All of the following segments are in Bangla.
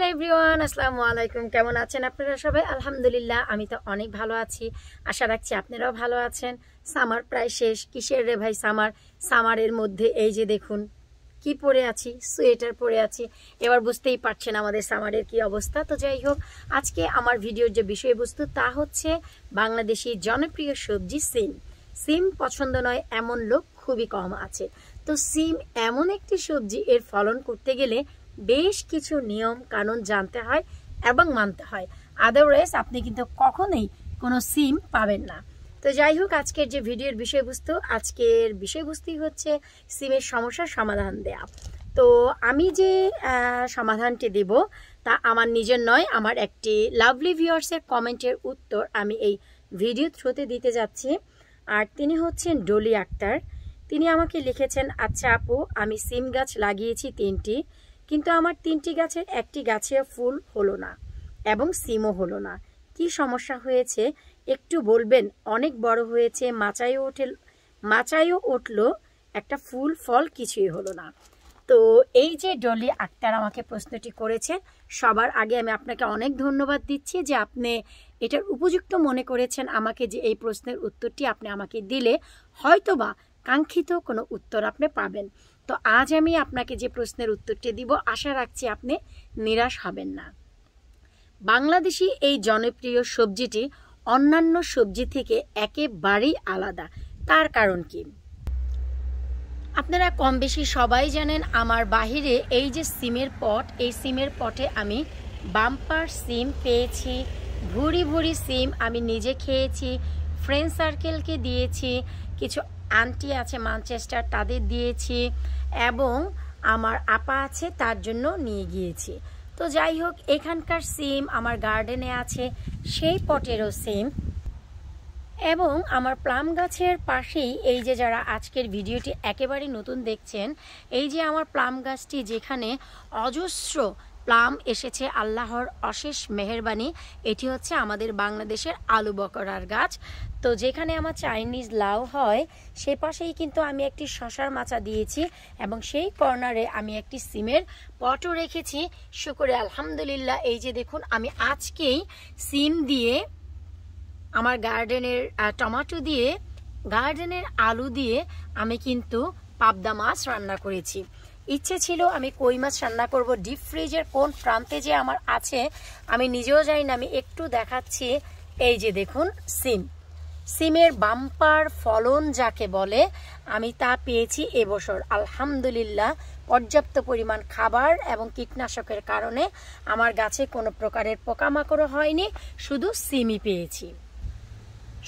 হ্যালো এভরিওয়ান, আসসালামু আলাইকুম। কেমন আছেন আপনারা সবাই? আলহামদুলিল্লাহ, আমি তো অনেক ভালো আছি। আশা রাখছি আপনারাও ভালো আছেন। সামার প্রায় শেষ। কিসের রে ভাই সামার? সামারের মধ্যে এই যে দেখুন কি পরে আছি, সোয়েটার পরে আছি। এবার বুঝতেই পারছেন আমাদের সামারের কি অবস্থা। তো যাই হোক, আজকে আমার ভিডিওর যে বিষয়বস্তু তা হচ্ছে বাংলাদেশি জনপ্রিয় সবজি সিম। সিম পছন্দ নয় এমন লোক খুবই কম আছে। তো সিম এমন একটি সবজি, এর ফলন করতে গেলে বেশ কিছু নিয়ম কানুন জানতে হয় এবং মানতে হয়। আদারওয়াইজ আপনি কিন্তু কখনোই কোনো সিম পাবেন না। তো যাই হোক, আজকের যে ভিডিওর বিষয়বস্তুই হচ্ছে সিমের সমস্যার সমাধান দেয়া। তো আমি যে সমাধানটি দেব তা আমার নিজের নয়, আমার একটি লাভলি ভিউয়ার্সের কমেন্টের উত্তর আমি এই ভিডিও থ্রুতে দিতে যাচ্ছি। আর তিনি হচ্ছেন ডলি আক্তার। তিনি আমাকে লিখেছেন, আচ্ছা আপু, আমি সিম গাছ লাগিয়েছি 3টি, কিন্তু আমার 3টি গাছের একটি গাছে ফুল হলো না এবং সিমও হলো না। কি সমস্যা হয়েছে একটু বলবেন? অনেক বড় হয়েছে, মাচায়ও উঠলো, একটা ফুল ফল কিছুই হলো না। তো এই যে ডলি আক্তার আমাকে প্রশ্নটি করেছেন, সবার আগে আমি আপনাকে অনেক ধন্যবাদ দিচ্ছি যে আপনি এটার উপযুক্ত মনে করেছেন আমাকে, যে এই প্রশ্নের উত্তরটি আপনি আমাকে দিলে হয়তোবা কাঙ্ক্ষিত কোনো উত্তর আপনি পাবেন। তো আজ আমি আপনাকে যে প্রশ্নের উত্তরটি দিব, আশা রাখছি আপনি নিরাশ হবেন না। বাংলাদেশি এই জনপ্রিয় সবজিটি অন্যান্য সবজি থেকে একেবারেই আলাদা। তার কারণ কি? আপনারা কম বেশি সবাই জানেন, আমার বাহিরে এই যে সিমের পট, এই সিমের পটে আমি বাম্পার সিম পেয়েছি। ভুরি ভুরি সিম আমি নিজে খেয়েছি, ফ্রেন্ড সার্কেলকে দিয়েছি, কিছু আন্টি আছে ম্যানচেস্টার তাদের দিয়েছি, এবং আমার আপা আছে তার জন্য নিয়ে গিয়েছি। তো যাই হোক, এখানকার সিম আমার গার্ডেনে আছে, সেই পটেরও সিম। এবং আমার প্লাম গাছের পাশেই এই যে যারা আজকের ভিডিওটি একেবারে নতুন দেখছেন, এই যে আমার প্লাম গাছটি, যেখানে অজস্র প্লাম এসেছে, আল্লাহর অশেষ মেহেরবানি। এটি হচ্ছে আমাদের বাংলাদেশের আলু বকরার গাছ। তো যেখানে আমার চাইনিজ লাউ হয়, সে পাশেই কিন্তু আমি একটি শশার মাচা দিয়েছি, এবং সেই কর্নারে আমি একটি সিমের পটও রেখেছি। শুকরে আলহামদুলিল্লাহ, এই যে দেখুন, আমি আজকেই সিম দিয়ে, আমার গার্ডেনের টমেটো দিয়ে, গার্ডেনের আলু দিয়ে আমি কিন্তু পাবদা মাছ রান্না করেছি। ইচ্ছে ছিল আমি কই মাছ রান্না করব। ডিপ ফ্রিজের কোন প্রান্তে যে আমার আছে আমি নিজেও জানি না। আমি একটু দেখাচ্ছি, এই যে দেখুন সিমের বাম্পার ফলন যাকে বলে, আমি তা পেয়েছি এবছর আলহামদুলিল্লাহ। পর্যাপ্ত পরিমাণ খাবার এবং কীটনাশকের কারণে আমার গাছে কোনো প্রকারের পোকামাকড় হয়নি, শুধু সিমই পেয়েছি।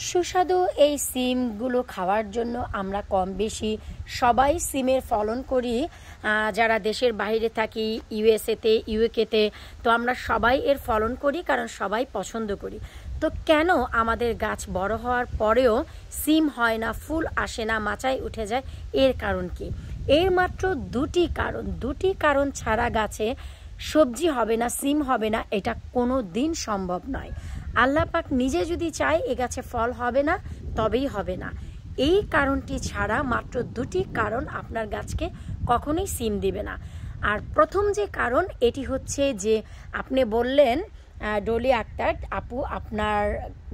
সুস্বাদু এই সিমগুলো খাওয়ার জন্য আমরা কম বেশি সবাই সিমের ফলন করি। যারা দেশের বাইরে থাকি, ইউএসএতে, ইউকেতে, তো আমরা সবাই এর ফলন করি, কারণ সবাই পছন্দ করি। তো কেন আমাদের গাছ বড় হওয়ার পরেও সিম হয় না, ফুল আসে না, মাচায় উঠে যায়? এর কারণ কি? এর মাত্র দুটি কারণ ছাড়া গাছে সবজি হবে না, সিম হবে না, এটা কোনো দিন সম্ভব নয়। আল্লাহ পাক নিজে যদি চায় এ গাছে ফল হবে না, তবেই হবে না। এই কারণটি ছাড়া মাত্র 2টি কারণ আপনার গাছকে কখনোই সিম দিবে না। আর প্রথম যে কারণ, এটি হচ্ছে যে আপনি বললেন ডলি আক্তার আপু, আপনার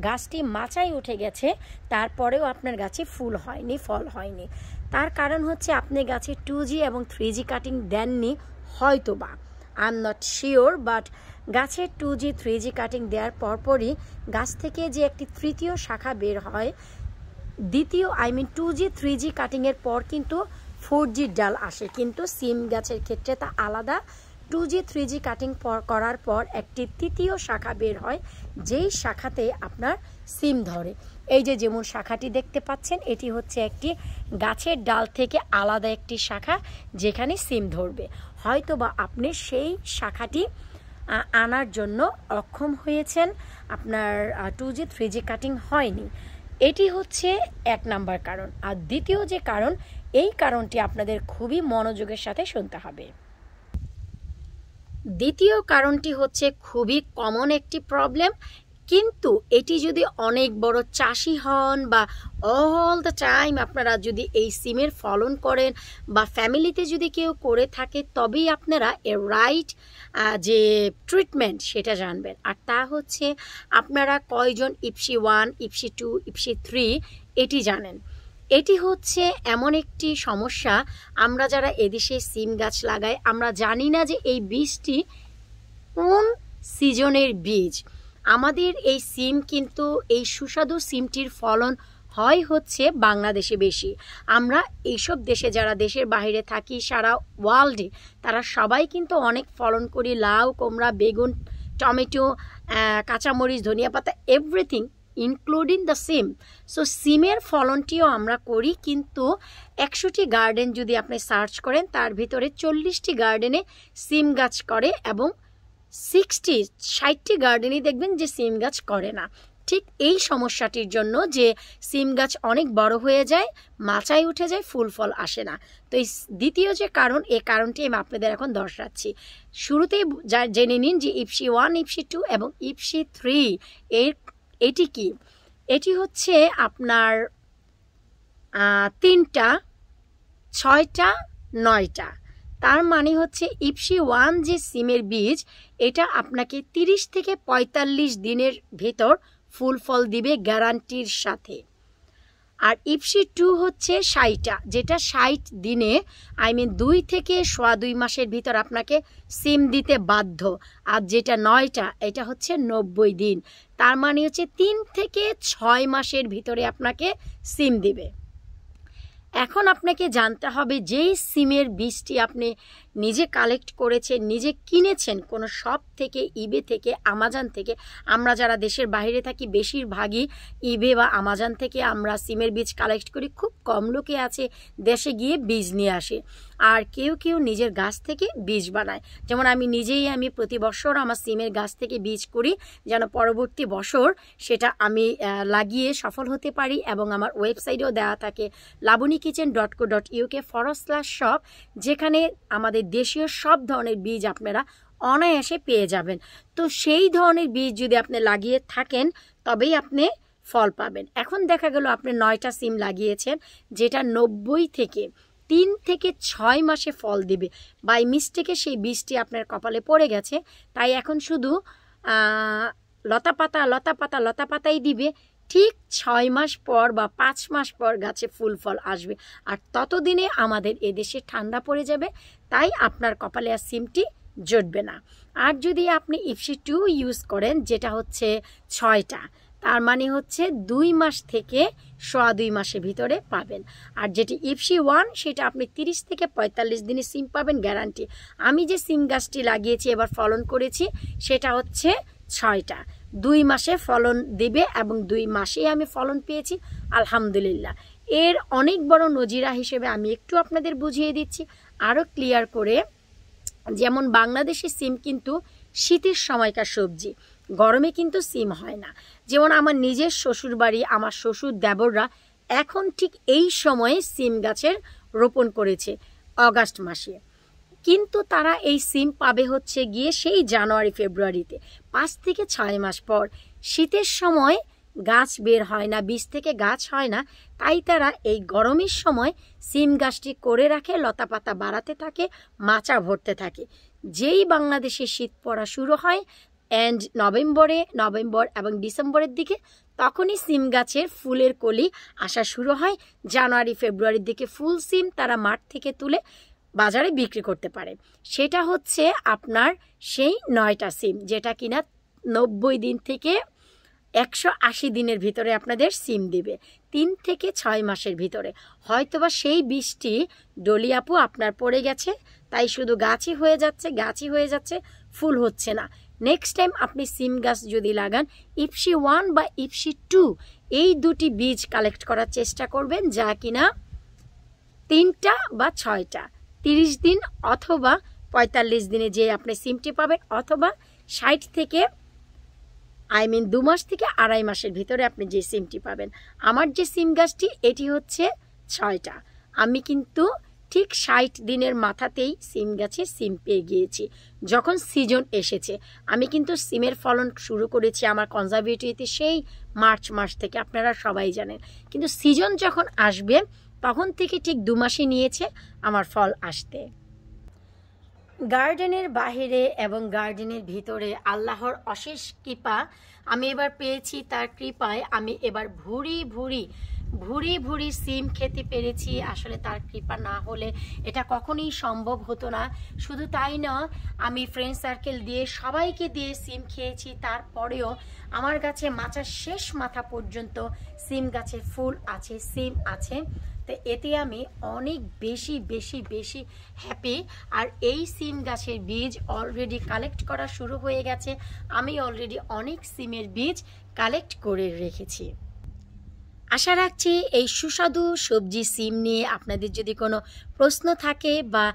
গাছটি মাচায় উঠে গেছে, তারপরেও আপনার গাছে ফুল হয়নি, ফল হয়নি। তার কারণ হচ্ছে আপনি গাছে 2G এবং 3G কাটিং দেননি, হয়তোবা, I am not sure, but গাছের 2G 3G কাটিং দেওয়ার পরপরই গাছ থেকে যে একটি তৃতীয় শাখা বের হয়, 2G 3G কাটিংয়ের পর কিন্তু 4G ডাল আসে, কিন্তু সিম গাছের ক্ষেত্রে তা আলাদা। 2G 3G কাটিং করার পর একটি তৃতীয় শাখা বের হয়, যেই শাখাতে আপনার সিম ধরে। এই যে যেমন শাখাটি দেখতে পাচ্ছেন, এটি হচ্ছে একটি গাছের ডাল থেকে আলাদা একটি শাখা, যেখানে সিম ধরবে। হয়তোবা আপনি সেই শাখাটি আনার জন্য অক্ষম হয়েছেন, আপনার 2G 3G কাটিং হয়নি। এটি হচ্ছে 1 নাম্বার কারণ। আর দ্বিতীয় যে কারণ, এই কারণটি আপনাদের খুবই মনোযোগের সাথে শুনতে হবে। দ্বিতীয় কারণটি হচ্ছে খুবই কমন একটি প্রবলেম, কিন্তু এটি যদি অনেক বড় চাষি হন বা অল দ্য টাইম আপনারা যদি এই সিমের ফলন করেন বা ফ্যামিলিতে যদি কেউ করে থাকে, তবেই আপনারা এর রাইট যে ট্রিটমেন্ট সেটা জানবেন। আর তা হচ্ছে আপনারা কয়জন ইপসি 1, ইপসি 2, ইপসি 3 এটি জানেন। এটি হচ্ছে এমন একটি সমস্যা, আমরা যারা এদেশে সিম গাছ লাগাই আমরা জানি না যে এই বীজটি কোন সিজনের বীজ। আমাদের এই সিম কিন্তু এই সুস্বাদু সিমটির ফলন হয় হচ্ছে বাংলাদেশে বেশি। আমরা এইসব দেশে যারা দেশের বাইরে থাকি সারা ওয়ার্ল্ডে, তারা সবাই কিন্তু অনেক ফলন করি, লাউ, কুমড়া, বেগুন, টমেটো, কাঁচামরিচ, ধনিয়া পাতা, everything including the SIM. So সিমের ফলনটিও আমরা করি, কিন্তু 100টি গার্ডেন যদি আপনি সার্চ করেন তার ভিতরে 40টি গার্ডেনে সিম গাছ করে এবং 60টি গার্ডেনই দেখবেন যে সিম গাছ করে না। ঠিক এই সমস্যাটির জন্য যে সিম গাছ অনেক বড় হয়ে যায়, মাচায় উঠে যায়, ফুল ফল আসে না। তো এই দ্বিতীয় যে কারণ, এই কারণটি আমি আপনাদের এখন দর্শাচ্ছি। শুরুতেই জেনে নিন যে ইপসি 1, ইপসি 2 এবং ইপসি 3 এটি কি। এটি হচ্ছে আপনার 3টা, 6টা, 9টা। তার মানে হচ্ছে ইপসি 1 যে সিমের বীজ, এটা আপনাকে 30 থেকে 45 দিনের ভেতর ফুল ফল দিবে গ্যারান্টির সাথে। আর ইপসি 2 হচ্ছে 60টা, যেটা 60 দিনে 2 থেকে 2.25 মাসের ভিতর আপনাকে সিম দিতে বাধ্য। আর যেটা 9টা, এটা হচ্ছে 90 দিন। তার মানে হচ্ছে 3 থেকে 6 মাসের ভিতরে আপনাকে সিম দিবে। এখন আপনাকে জানতে হবে যেই সিমের বীজটি আপনি নিজে কালেক্ট করেছেন, নিজে কিনেছেন কোনো শপ থেকে, ইবে থেকে, আমাজন থেকে। আমরা যারা দেশের বাইরে থাকি বেশিরভাগই ইবে বা আমাজন থেকে আমরা সিমের বীজ কালেক্ট করি। খুব কম লোকে আছে দেশে গিয়ে বীজ নিয়ে আসে, আর কেউ কেউ নিজের গাছ থেকে বীজ বানায়। যেমন আমি নিজেই প্রতি বছর আমার সিমের গাছ থেকে বীজ করি, যেন পরবর্তী বছর সেটা আমি লাগিয়ে সফল হতে পারি। এবং আমার ওয়েবসাইটেও দেওয়া থাকে labonykitchen.co.uk/shop, যেখানে আমাদের দেশীয় সব ধরনের বীজ আপনারা অনায়াসে পেয়ে যাবেন। তো সেই ধরনের বীজ যদি আপনি লাগিয়ে থাকেন তবেই আপনি ফল পাবেন। এখন দেখা গেল আপনি 9টা সিম লাগিয়েছেন, যেটা 90 থেকে 3 থেকে 6 মাসে ফল দিবে। বাই মিস্টেকে সেই বীজটি আপনার কপালে পড়ে গেছে, তাই এখন শুধু লতা পাতাই দিবে। ঠিক 6 মাস পর বা 5 মাস পর গাছে ফুল ফল আসবে, আর ততদিনে আমাদের এদেশে ঠান্ডা পড়ে যাবে, তাই আপনার কপালে আর সিমটি জুটবে না। আর যদি আপনি ইপসি 2 ইউজ করেন, যেটা হচ্ছে 6টা, তার মানে হচ্ছে 2 মাস থেকে 2.25 মাসের ভিতরে পাবেন। আর যেটি ইপসি 1, সেটা আপনি 30 থেকে 45 দিনে সিম পাবেন গ্যারান্টি। আমি যে সিম গাছটি লাগিয়েছি এবার ফলন করেছি, সেটা হচ্ছে 6টা, 2 মাসে ফলন দিবে এবং 2 মাসেই আমি ফলন পেয়েছি আলহামদুলিল্লাহ। এর অনেক বড় নজিরা হিসেবে আমি একটু আপনাদের বুঝিয়ে দিচ্ছি আরও ক্লিয়ার করে। যেমন বাংলাদেশি সিম কিন্তু শীতের সময়কার সবজি, গরমে কিন্তু সিম হয় না। যেমন আমার নিজের শ্বশুর বাড়ি, আমার শ্বশুর দেবররা এখন ঠিক এই সময়ে সিম গাছের রোপণ করেছে অগাস্ট মাসে, কিন্তু তারা এই সিম পাবে হচ্ছে গিয়ে সেই জানুয়ারি ফেব্রুয়ারিতে, 5 থেকে 6 মাস পর। শীতের সময় গাছ বের হয় না, বীজ থেকে গাছ হয় না, তাই তারা এই গরমের সময় সিম গাছটি করে রাখে, লতা পাতা বাড়াতে থাকে, মাচা ভরতে থাকে। যেই বাংলাদেশে শীত পড়া শুরু হয় নভেম্বর এবং ডিসেম্বরের দিকে, তখনই সিম গাছের ফুলের কলি আসা শুরু হয়। জানুয়ারি ফেব্রুয়ারির দিকে ফুল সিম তারা মাঠ থেকে তুলে বাজারে বিক্রি করতে পারে। সেটা হচ্ছে আপনার সেই 9টা সিম, যেটা কিনা 90 দিন থেকে 180 দিনের ভিতরে আপনাদের সিম দিবে, 3 থেকে 6 মাসের ভিতরে। হয়তোবা সেই বীজটি ডলি আপু আপনার পড়ে গেছে, তাই শুধু গাছই হয়ে যাচ্ছে, ফুল হচ্ছে না। নেক্সট টাইম আপনি সিম গাছ যদি লাগান, ইপসি 1 বা ইপসি 2 এই দুটি বীজ কালেক্ট করার চেষ্টা করবেন, যা কিনা 3টা বা 6টা, 30 দিন অথবা 45 দিনে যে আপনি সিমটি পাবেন, অথবা 60 থেকে 2 মাস থেকে 2.5 মাসের ভিতরে আপনি যে সিমটি পাবেন। আমার যে সিম গাছটি, এটি হচ্ছে 6টা। আমি কিন্তু ঠিক 60 দিনের মাথাতেই সিম গাছে সিম পেয়ে গিয়েছি যখন সিজন এসেছে। আমি কিন্তু সিমের ফলন শুরু করেছি আমার কনজারভেটরিতে সেই মার্চ মাস থেকে, আপনারা সবাই জানেন। কিন্তু সিজন যখন আসবে তখন থেকে ঠিক 2 মাসই নিয়েছে আমার ফল আসতে। গার্ডেনের বাহিরে এবং গার্ডেনের ভিতরে আল্লাহর অশেষ কৃপা আমি এবার পেয়েছি। তার কৃপায় আমি এবার ভুরি ভুরি সিম খেতে পেরেছি। আসলে তার কৃপা না হলে এটা কখনোই সম্ভব হতো না। শুধু তাই না, আমি ফ্রেন্ড সার্কেল দিয়ে সবাইকে দিয়ে সিম খেয়েছি। তারপরেও আমার গাছে মাচার শেষ মাথা পর্যন্ত সিম গাছে ফুল আছে, সিম আছে। তো এতে আমি অনেক বেশি হ্যাপি। আর এই সিম গাছের বীজ অলরেডি কালেক্ট করা শুরু হয়ে গেছে। আমি অলরেডি অনেক সিমের বীজ কালেক্ট করে রেখেছি। আশা রাখছি এই সুস্বাদু সবজি সিম নিয়ে আপনাদের যদি কোনো প্রশ্ন থাকে বা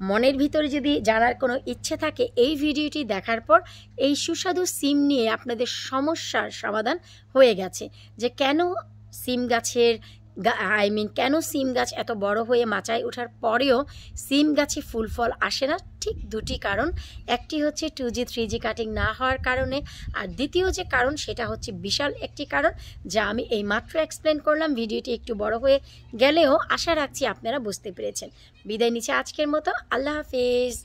মনের ভিতরে যদি জানার কোনো ইচ্ছে থাকে, এই ভিডিওটি দেখার পর এই সুস্বাদু সিম নিয়ে আপনাদের সমস্যার সমাধান হয়ে গেছে। যে কেন সিম গাছের কেন সিম গাছ এত বড় হয়ে মাচায় ওঠার পরেও সিম গাছে ফুল ফল আসে না। ঠিক দুটি কারণ, একটি হচ্ছে 2G 3G কাটিং না হওয়ার কারণে, আর দ্বিতীয় যে কারণ সেটা হচ্ছে বিশাল একটি কারণ যা আমি এই মাত্র এক্সপ্লেন করলাম। ভিডিওটি একটু বড় হয়ে গেলেও আশা রাখছি আপনারা বুঝতে পেরেছেন। বিদায় নিচ্ছে আজকের মতো। আল্লাহ হাফেজ।